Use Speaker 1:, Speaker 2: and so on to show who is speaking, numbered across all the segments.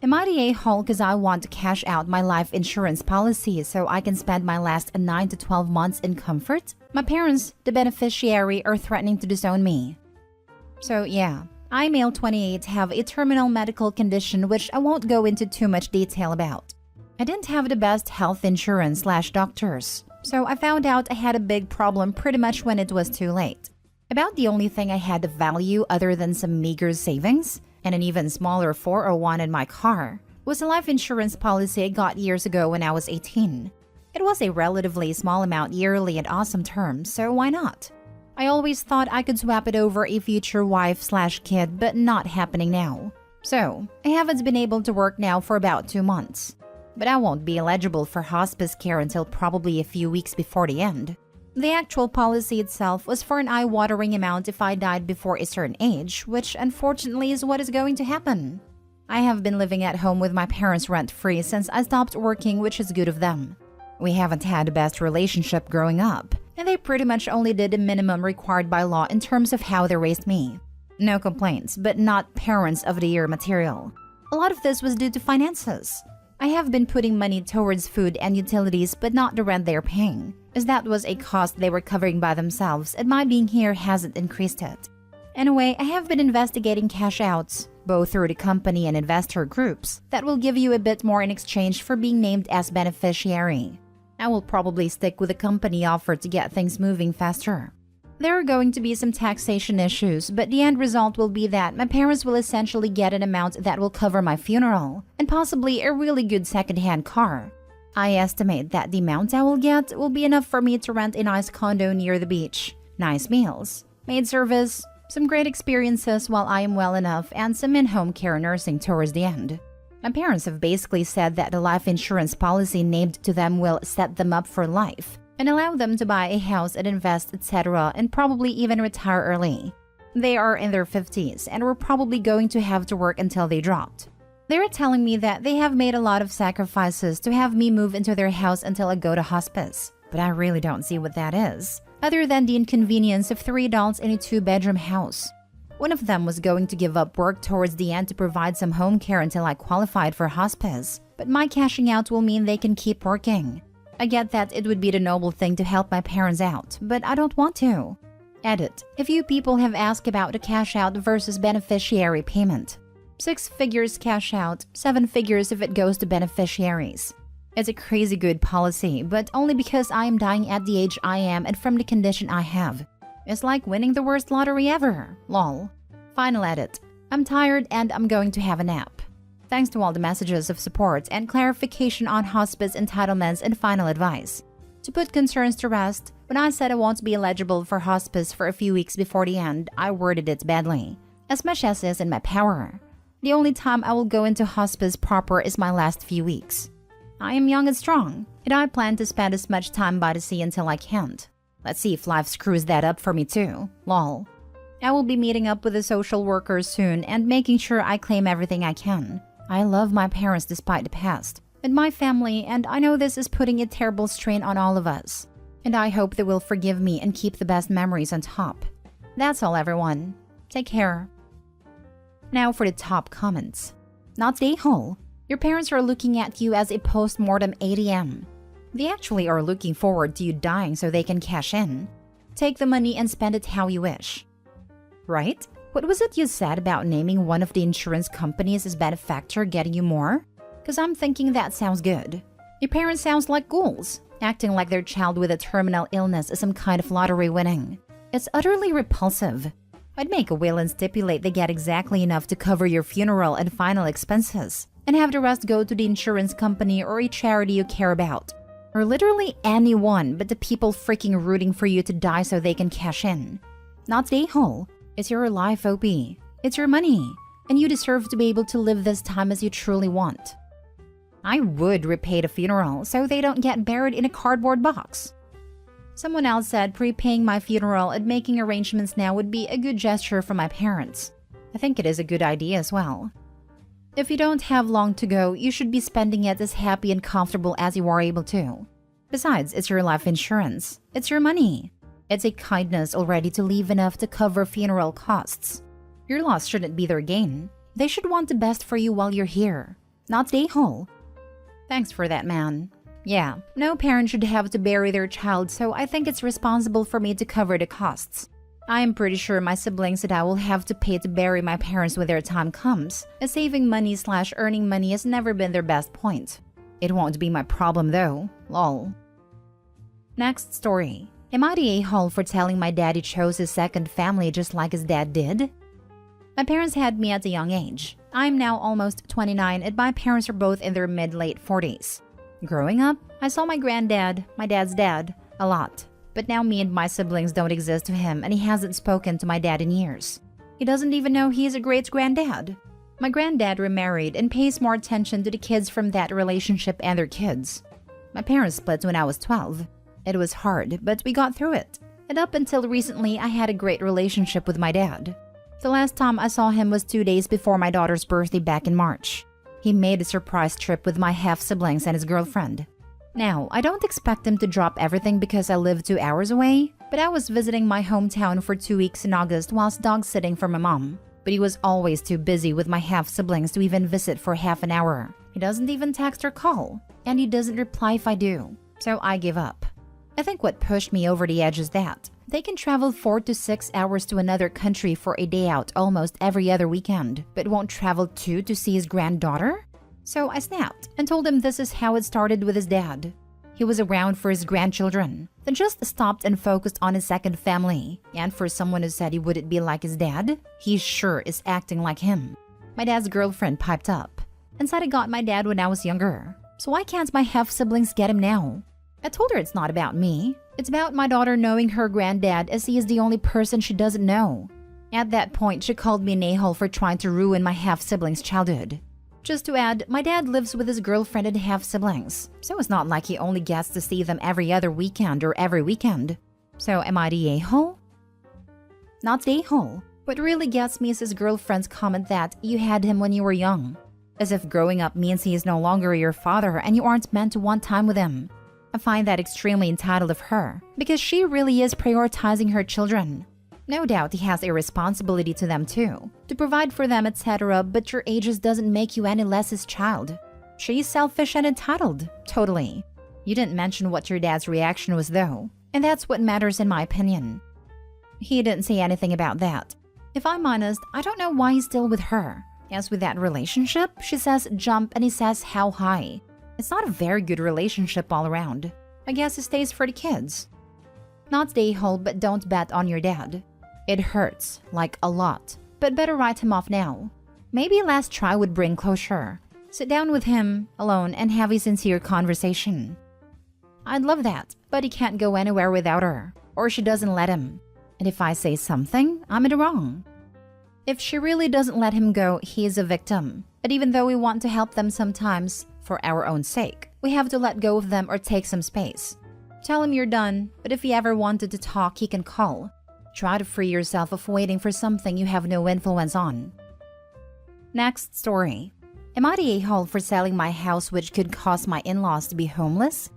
Speaker 1: Am I the a-hole because I want to cash out my life insurance policy so I can spend my last 9 to 12 months in comfort? My parents, the beneficiary, are threatening to disown me. So yeah, I, male 28, have a terminal medical condition which I won't go into too much detail about. I didn't have the best health insurance/doctors, so I found out I had a big problem pretty much when it was too late. About the only thing I had of value other than some meager savings and an even smaller 401 in my car was a life insurance policy I got years ago when I was 18. It was a relatively small amount yearly at awesome terms, so why not? I always thought I could swap it over a future wife/kid, but not happening now. So, I haven't been able to work now for about 2 months. But I won't be eligible for hospice care until probably a few weeks before the end. The actual policy itself was for an eye-watering amount if I died before a certain age, which unfortunately is what is going to happen. I have been living at home with my parents rent-free since I stopped working, which is good of them. We haven't had the best relationship growing up, and they pretty much only did the minimum required by law in terms of how they raised me. No complaints, but not parents of the year material. A lot of this was due to finances. I have been putting money towards food and utilities, but not the rent they're paying, as that was a cost they were covering by themselves, and my being here hasn't increased it. Anyway, I have been investigating cash outs, both through the company and investor groups, that will give you a bit more in exchange for being named as beneficiary. I will probably stick with the company offer to get things moving faster. There are going to be some taxation issues, but the end result will be that my parents will essentially get an amount that will cover my funeral, and possibly a really good second-hand car. I estimate that the amount I will get will be enough for me to rent a nice condo near the beach, nice meals, maid service, some great experiences while I am well enough, and some in-home care nursing towards the end. My parents have basically said that the life insurance policy named to them will set them up for life and allow them to buy a house and invest, etc., and probably even retire early. They are in their 50s and were probably going to have to work until they dropped. They were telling me that they have made a lot of sacrifices to have me move into their house until I go to hospice, but I really don't see what that is, other than the inconvenience of 3 adults in a 2-bedroom house. One of them was going to give up work towards the end to provide some home care until I qualified for hospice, but my cashing out will mean they can keep working. I get that it would be the noble thing to help my parents out, but I don't want to. Edit. A few people have asked about the cash out versus beneficiary payment. 6 figures cash out, 7 figures if it goes to beneficiaries. It's a crazy good policy, but only because I am dying at the age I am and from the condition I have. It's like winning the worst lottery ever. Lol. Final edit. I'm tired and I'm going to have a nap. Thanks to all the messages of support and clarification on hospice entitlements and final advice. To put concerns to rest, when I said I won't be eligible for hospice for a few weeks before the end, I worded it badly, as much as is in my power. The only time I will go into hospice proper is my last few weeks. I am young and strong, and I plan to spend as much time by the sea until I can't. Let's see if life screws that up for me too. Lol. I will be meeting up with the social workers soon and making sure I claim everything I can. I love my parents despite the past, and my family, and I know this is putting a terrible strain on all of us. And I hope they will forgive me and keep the best memories on top. That's all, everyone. Take care. Now for the top comments. Not the a-hole. Your parents are looking at you as a post-mortem ATM. They actually are looking forward to you dying so they can cash in. Take the money and spend it how you wish. Right? What was it you said about naming one of the insurance companies as benefactor getting you more? Because I'm thinking that sounds good. Your parents sounds like ghouls, acting like their child with a terminal illness is some kind of lottery winning. It's utterly repulsive. I'd make a will and stipulate they get exactly enough to cover your funeral and final expenses, and have the rest go to the insurance company or a charity you care about. Or literally anyone but the people freaking rooting for you to die so they can cash in. Not the a-hole. It's your life, OP. It's your money, and you deserve to be able to live this time as you truly want. I would repay the funeral so they don't get buried in a cardboard box. Someone else said prepaying my funeral and making arrangements now would be a good gesture for my parents. I think it is a good idea as well. If you don't have long to go, you should be spending it as happy and comfortable as you are able to. Besides, it's your life insurance. It's your money. It's a kindness already to leave enough to cover funeral costs. Your loss shouldn't be their gain. They should want the best for you while you're here. Not the a-hole. Thanks for that, man. Yeah, no parent should have to bury their child, so I think it's responsible for me to cover the costs. I am pretty sure my siblings and I will have to pay to bury my parents when their time comes, as saving money/earning money has never been their best point. It won't be my problem though, lol. Next story. Am I the a-hole for telling my dad he chose his second family just like his dad did? My parents had me at a young age. I'm now almost 29 and my parents are both in their mid-late 40s. Growing up, I saw my granddad, my dad's dad, a lot. But now me and my siblings don't exist to him and he hasn't spoken to my dad in years. He doesn't even know he is a great-granddad. My granddad remarried and pays more attention to the kids from that relationship and their kids. My parents split when I was 12. It was hard, but we got through it. And up until recently, I had a great relationship with my dad. The last time I saw him was 2 days before my daughter's birthday back in March. He made a surprise trip with my half-siblings and his girlfriend. Now, I don't expect him to drop everything because I live 2 hours away, but I was visiting my hometown for 2 weeks in August whilst dog-sitting for my mom. But he was always too busy with my half-siblings to even visit for half an hour. He doesn't even text or call, and he doesn't reply if I do. So I give up. I think what pushed me over the edge is that they can travel 4 to 6 hours to another country for a day out almost every other weekend, but won't travel 2 to see his granddaughter? So I snapped and told him this is how it started with his dad. He was around for his grandchildren, then just stopped and focused on his second family. And for someone who said he wouldn't be like his dad, he sure is acting like him. My dad's girlfriend piped up and said I got my dad when I was younger. So why can't my half-siblings get him now? I told her it's not about me. It's about my daughter knowing her granddad as he is the only person she doesn't know. At that point, she called me an a-hole for trying to ruin my half-siblings' childhood. Just to add, my dad lives with his girlfriend and half-siblings, so it's not like he only gets to see them every other weekend or every weekend. So am I the a-hole? Not the a-hole. What really gets me is his girlfriend's comment that you had him when you were young. As if growing up means he is no longer your father and you aren't meant to want time with him. I find that extremely entitled of her, because she really is prioritizing her children. No doubt he has a responsibility to them too, to provide for them, etc., but your age just doesn't make you any less his child. She's selfish and entitled, totally. You didn't mention what your dad's reaction was though, and that's what matters in my opinion. He didn't say anything about that. If I'm honest, I don't know why he's still with her. As with that relationship, she says jump and he says how high. It's not a very good relationship all around. I guess it stays for the kids. Not the a-hole, but don't bet on your dad. It hurts, like a lot, but better write him off now. Maybe a last try would bring closure. Sit down with him, alone, and have a sincere conversation. I'd love that, but he can't go anywhere without her, or she doesn't let him. And if I say something, I'm in the wrong. If she really doesn't let him go, he is a victim. But even though we want to help them sometimes, for our own sake, we have to let go of them or take some space. Tell him you're done, but if he ever wanted to talk, he can call. Try to free yourself of waiting for something you have no influence on. Next story. Am I the a-hole for selling my house which could cause my in-laws to be homeless?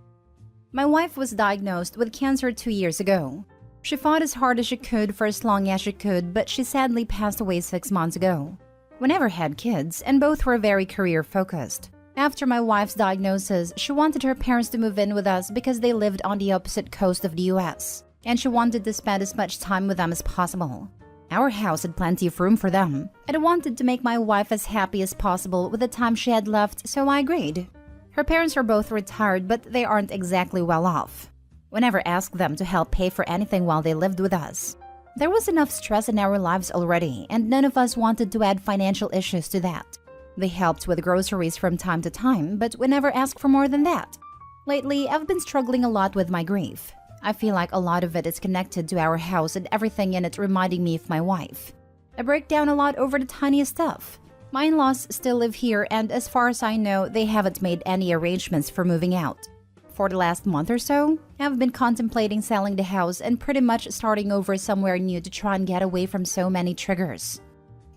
Speaker 1: My wife was diagnosed with cancer 2 years ago. She fought as hard as she could for as long as she could, but she sadly passed away 6 months ago. We never had kids, and both were very career-focused. After my wife's diagnosis, she wanted her parents to move in with us because they lived on the opposite coast of the US, and she wanted to spend as much time with them as possible. Our house had plenty of room for them, and I wanted to make my wife as happy as possible with the time she had left, so I agreed. Her parents are both retired, but they aren't exactly well off. We never asked them to help pay for anything while they lived with us. There was enough stress in our lives already, and none of us wanted to add financial issues to that. They helped with groceries from time to time, but we never asked for more than that. Lately, I've been struggling a lot with my grief. I feel like a lot of it is connected to our house and everything in it reminding me of my wife. I break down a lot over the tiniest stuff. My in-laws still live here, and as far as I know, they haven't made any arrangements for moving out. For the last month or so, I've been contemplating selling the house and pretty much starting over somewhere new to try and get away from so many triggers.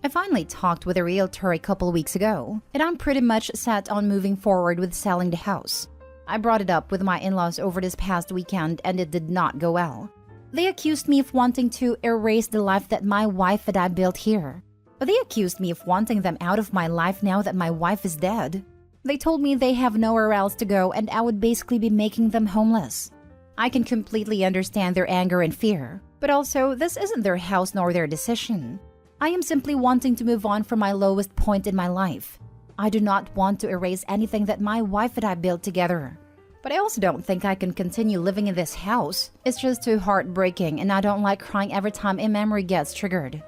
Speaker 1: I finally talked with a realtor a couple weeks ago, and I'm pretty much set on moving forward with selling the house. I brought it up with my in-laws over this past weekend, and it did not go well. They accused me of wanting to erase the life that my wife and I built here. But they accused me of wanting them out of my life now that my wife is dead. They told me they have nowhere else to go and I would basically be making them homeless. I can completely understand their anger and fear, but also this isn't their house nor their decision. I am simply wanting to move on from my lowest point in my life. I do not want to erase anything that my wife and I built together. But I also don't think I can continue living in this house. It's just too heartbreaking and I don't like crying every time a memory gets triggered.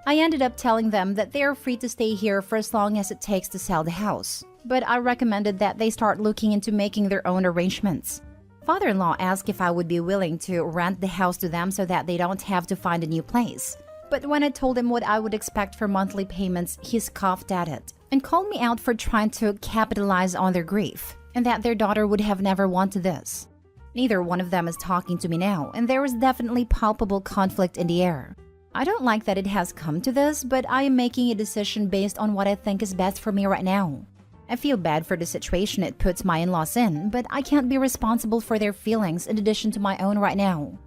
Speaker 1: I ended up telling them that they are free to stay here for as long as it takes to sell the house. But I recommended that they start looking into making their own arrangements. Father-in-law asked if I would be willing to rent the house to them so that they don't have to find a new place. But when I told him what I would expect for monthly payments, he scoffed at it and called me out for trying to capitalize on their grief and that their daughter would have never wanted this. Neither one of them is talking to me now, and there is definitely palpable conflict in the air. I don't like that it has come to this, but I am making a decision based on what I think is best for me right now. I feel bad for the situation it puts my in-laws in, but I can't be responsible for their feelings in addition to my own right now.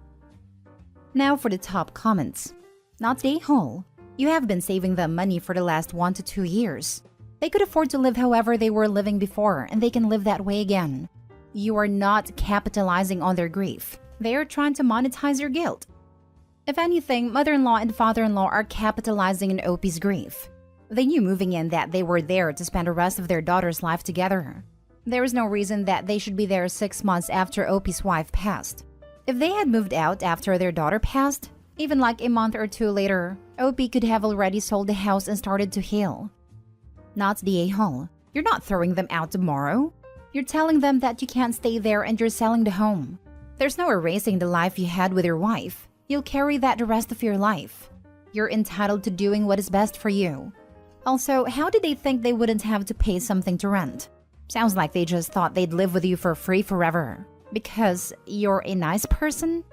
Speaker 1: Now for the top comments. Not the a-hole. You have been saving them money for the last 1 to 2 years. They could afford to live however they were living before, and they can live that way again. You are not capitalizing on their grief. They are trying to monetize your guilt. If anything, mother-in-law and father-in-law are capitalizing on Opie's grief. They knew moving in that they were there to spend the rest of their daughter's life together. There is no reason that they should be there 6 months after Opie's wife passed. If they had moved out after their daughter passed, even like a month or 2 later, Opie could have already sold the house and started to heal. Not the a-hole. You're not throwing them out tomorrow. You're telling them that you can't stay there and you're selling the home. There's no erasing the life you had with your wife. You'll carry that the rest of your life. You're entitled to doing what is best for you. Also, how did they think they wouldn't have to pay something to rent? Sounds like they just thought they'd live with you for free forever. Because you're a nice person?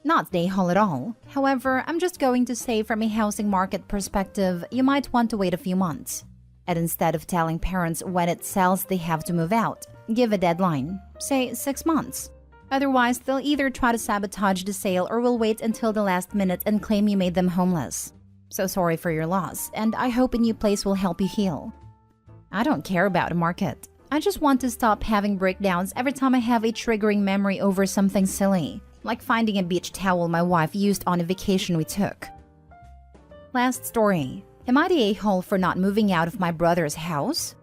Speaker 1: Not the a-hole at all. However, I'm just going to say from a housing market perspective, you might want to wait a few months. And instead of telling parents when it sells they have to move out, give a deadline, say 6 months. Otherwise, they'll either try to sabotage the sale or will wait until the last minute and claim you made them homeless. So sorry for your loss, and I hope a new place will help you heal. I don't care about a market. I just want to stop having breakdowns every time I have a triggering memory over something silly, like finding a beach towel my wife used on a vacation we took. Last story. Am I the a-hole for not moving out of my brother's house?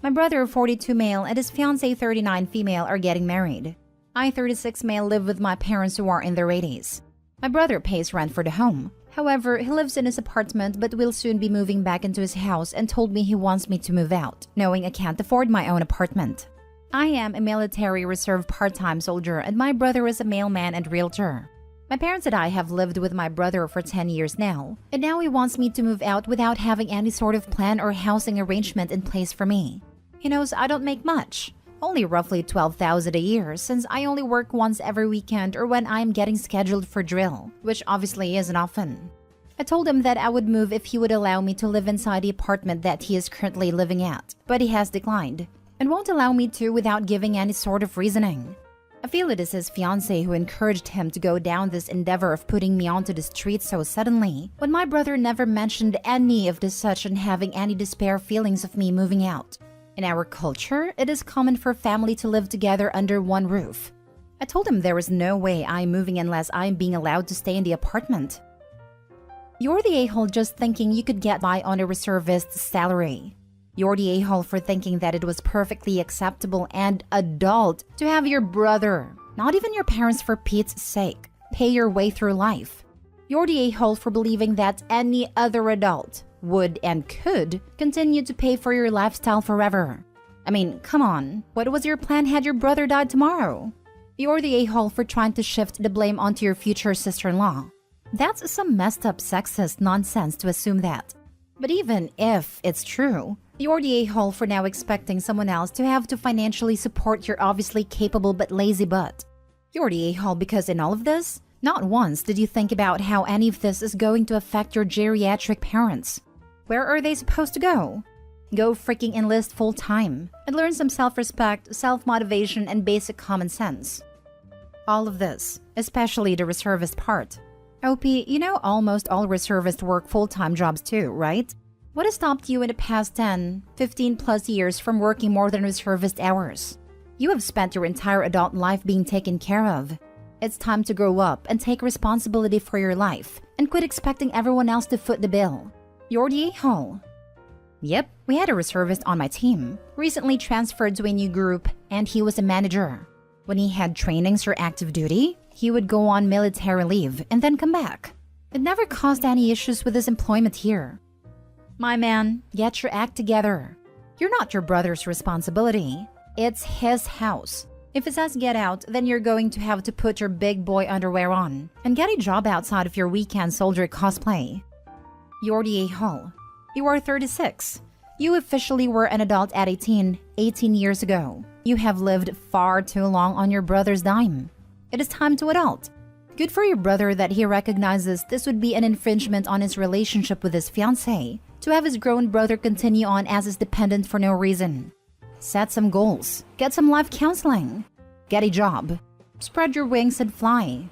Speaker 1: My brother, 42 male, and his fiancée, 39 female, are getting married. I, 36 male, live with my parents who are in their 80s. My brother pays rent for the home. However, he lives in his apartment but will soon be moving back into his house and told me he wants me to move out, knowing I can't afford my own apartment. I am a military reserve part-time soldier and my brother is a mailman and realtor. My parents and I have lived with my brother for 10 years now, and now he wants me to move out without having any sort of plan or housing arrangement in place for me. He knows I don't make much, only roughly $12,000 a year since I only work once every weekend or when I am getting scheduled for drill, which obviously isn't often. I told him that I would move if he would allow me to live inside the apartment that he is currently living at, but he has declined and won't allow me to without giving any sort of reasoning. I feel it is his fiancée who encouraged him to go down this endeavor of putting me onto the street so suddenly, when my brother never mentioned any of this such and having any despair feelings of me moving out. In our culture, it is common for family to live together under one roof. I told him there is no way I'm moving unless I'm being allowed to stay in the apartment. You're the a-hole just thinking you could get by on a reservist's salary. You're the a-hole for thinking that it was perfectly acceptable and adult to have your brother, not even your parents for Pete's sake, pay your way through life. You're the a-hole for believing that any other adult would and could continue to pay for your lifestyle forever. I mean, come on, what was your plan had your brother died tomorrow? You're the a-hole for trying to shift the blame onto your future sister-in-law. That's some messed up sexist nonsense to assume that. But even if it's true, you're the a-hole for now expecting someone else to have to financially support your obviously capable but lazy butt. You're the a-hole because in all of this, not once did you think about how any of this is going to affect your geriatric parents. Where are they supposed to go? Go freaking enlist full-time and learn some self-respect, self-motivation, and basic common sense. All of this, especially the reservist part. OP, you know almost all reservists work full-time jobs too, right? What has stopped you in the past 10, 15 plus years from working more than reservist hours? You have spent your entire adult life being taken care of. It's time to grow up and take responsibility for your life and quit expecting everyone else to foot the bill. You're the a-hole. Yep, we had a reservist on my team, recently transferred to a new group, and he was a manager. When he had trainings or active duty, he would go on military leave and then come back. It never caused any issues with his employment here. My man, get your act together. You're not your brother's responsibility. It's his house. If it says get out, then you're going to have to put your big boy underwear on and get a job outside of your weekend soldier cosplay. You're the a-hole. You are 36. You officially were an adult at 18 years ago. You have lived far too long on your brother's dime. It is time to adult. Good for your brother that he recognizes this would be an infringement on his relationship with his fiancée to have his grown brother continue on as his dependent for no reason. Set some goals. Get some life counseling. Get a job. Spread your wings and fly.